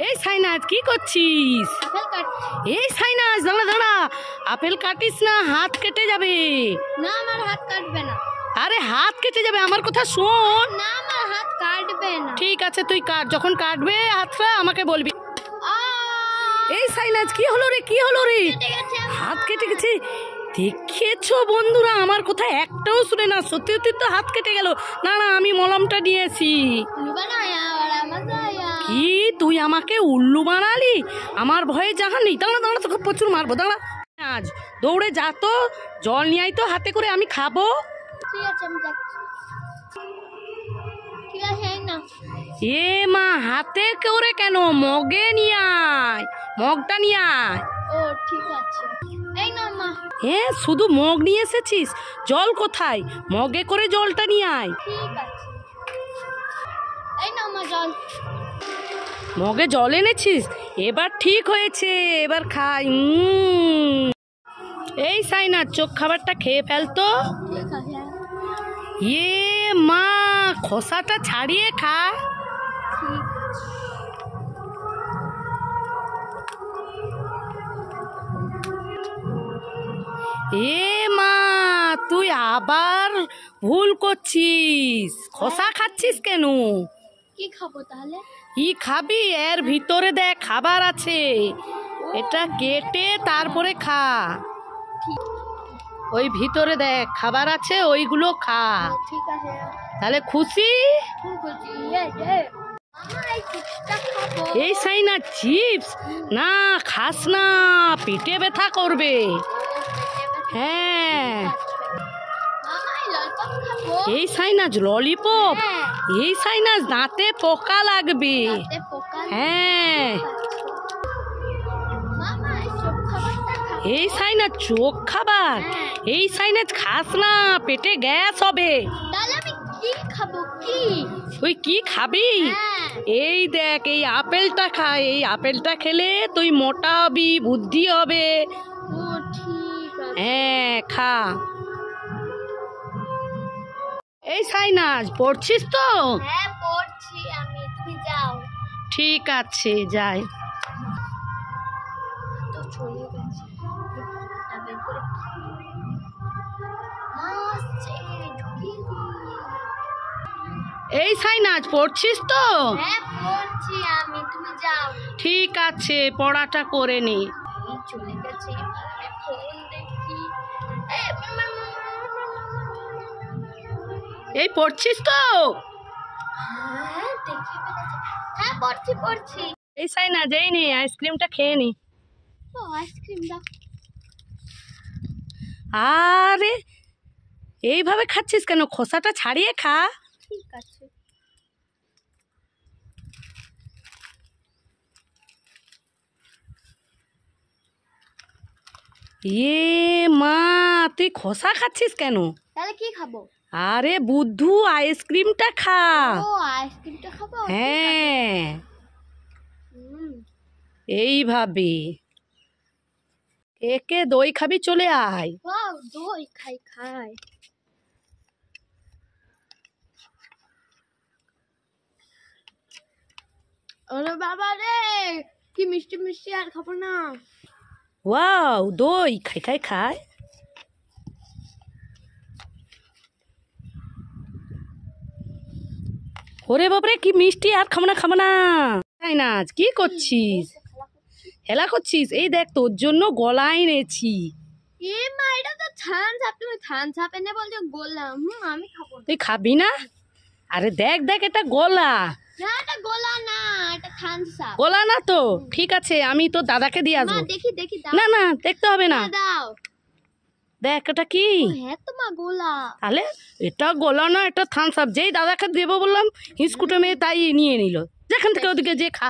এই সাইনাজ কি করছিস? এই সাইনাজ দাঁড়া দাঁড়া, আপেল কাটিস না, হাত কেটে যাবে। না আমার হাত কাটবে না। আরে হাত কেটে যাবে, আমার কথা শোন। না আমার হাত কাটবে না। ঠিক আছে তুই কাট, যখন কাটবে হাতটা আমাকে বলবি। এই সাইনাজ কি হলো রে, কি হলো রে? হাত কেটে গেছে। দেখেছো বন্ধুরা, আমার কথা একটাও শুনে না, সত্যি সত্যি তো হাত কেটে গেল। না না আমি মলমটা নিয়েছি। কি তুই আমাকে উল্লু বানালি? আমার ভয়ে জাহানি। দাঁড়া দাঁড়া, তোকে প্রচুর মারবো, দাঁড়া। আজ দৌড়ে যা তো, জল নিয়ে আয় তো হাতে করে, আমি খাবো। ঠিক আছে আমি যাচ্ছি। ঠিক আছে এই না। এ মা, হাতে করে কেন, মগে নিয়ে আয়, মগটা নিয়ে আয়। ও ঠিক আছে এই না মা। হ্যাঁ শুধু মগ নিয়ে এসেছিস, জল কোথায়? মগে করে জলটা নিয়ে আয়। ঠিক আছে এই না মা জল। মগে জল এনেছিস, এবার ঠিক হয়েছে, এবার খাই। এই সাইনা, চোখ খাবারটা খেয়ে ফেলতো। ঠিক আছে। এ মা, খোসাটা ছাড়িয়ে খা। ঠিক এ মা, তুই আবার ভুল করছিস, খোসা খাচ্ছিস কেন? কি খাবো তাহলে? কি খাবি? এর ভিতরে দেখ খাবার আছে, এটা কেটে তারপরে খা। ওই ভিতরে দেখ খাবার আছে, ওইগুলো খা। ঠিক আছে তাহলে খুশি? এই সাইনা, চিপস না খাস না, পেটে ব্যথা করবে। হ্যাঁ এই সাইনাজ ললিপপ, এই সাইনাজ দাঁতে পোকা লাগবে। হ্যাঁ এই সাইনাজ চোখ খাবার, এই সাইনাজ খাস না, পেটে গ্যাস হবে। তুই কি খাবি? এই দেখ, এই আপেলটা খা, এই আপেলটা খেলে তুই মোটা হবি, বুদ্ধি হবে। হ্যাঁ খা। এই সাইনাজ পড়ছিস তো? হ্যাঁ পড়ছি আমি, তুমি যাও। ঠিক আছে যাই। তো চলে গেছে। এই সাইনাজ পড়ছিস তো? হ্যাঁ পড়ছি আমি, তুমি যাও। ঠিক আছে পড়াটা করে নি। চলে গেছে, ফোন দেখি। এই পড়ছিস তো? হ্যাঁ দেখি ফেলেছে। হ্যাঁ পড়ছি পড়ছি। এই সাইনাজ এই নে, আইসক্রিমটা খেয়ে নি। ও আইসক্রিম দাও। আরে এইভাবে খাচ্ছিস কেন, খোসাটা ছাড়িয়ে খা। ঠিক আছে। এ মা, তুই খোসা খাচ্ছিস কেন? তাহলে কি খাবো? আরে বুদ্ধু, আইসক্রিমটা খা। ও আইসক্রিমটা খাবো? হ্যাঁ এইভাবে। একে দই খাবি, চলে আয়। ওয়াও দই খাই খাই। ওরে বাবা রে, কি মিষ্টি মিষ্টি, আর খাবো না। ওয়াও দই খাই খাই খাই। ওরে বাবরে কি মিষ্টি, আর খাবো না খাবো না। সাইনাজ কি করছিস? হেলা করছিস? এই দেখ তোর জন্য গলা এনেছি। এ মা, এটা তো থামস আপ, তুমি থামস আপ এনে বলছো গোলা। আমি খাবো না। তুই খাবি না? আরে দেখ দেখ, এটা গোলা। না এটা গোলা না, এটা থামস আপ। গোলা না তো? ঠিক আছে আমি তো দাদাকে দিয়ে আসবো। দেখি দেখি দাও। না না দেখতে হবে না, দাও। দেখ এটা কি। হ্যাঁ তো মা গোলা। তাহলে এটা গোলা না, এটা থামস আপ। যেই দাদাকে দেবো বললাম, হিসকুটে মেয়ে তাই নিয়ে নিল। যেখান থেকে ওদিকে যে খা।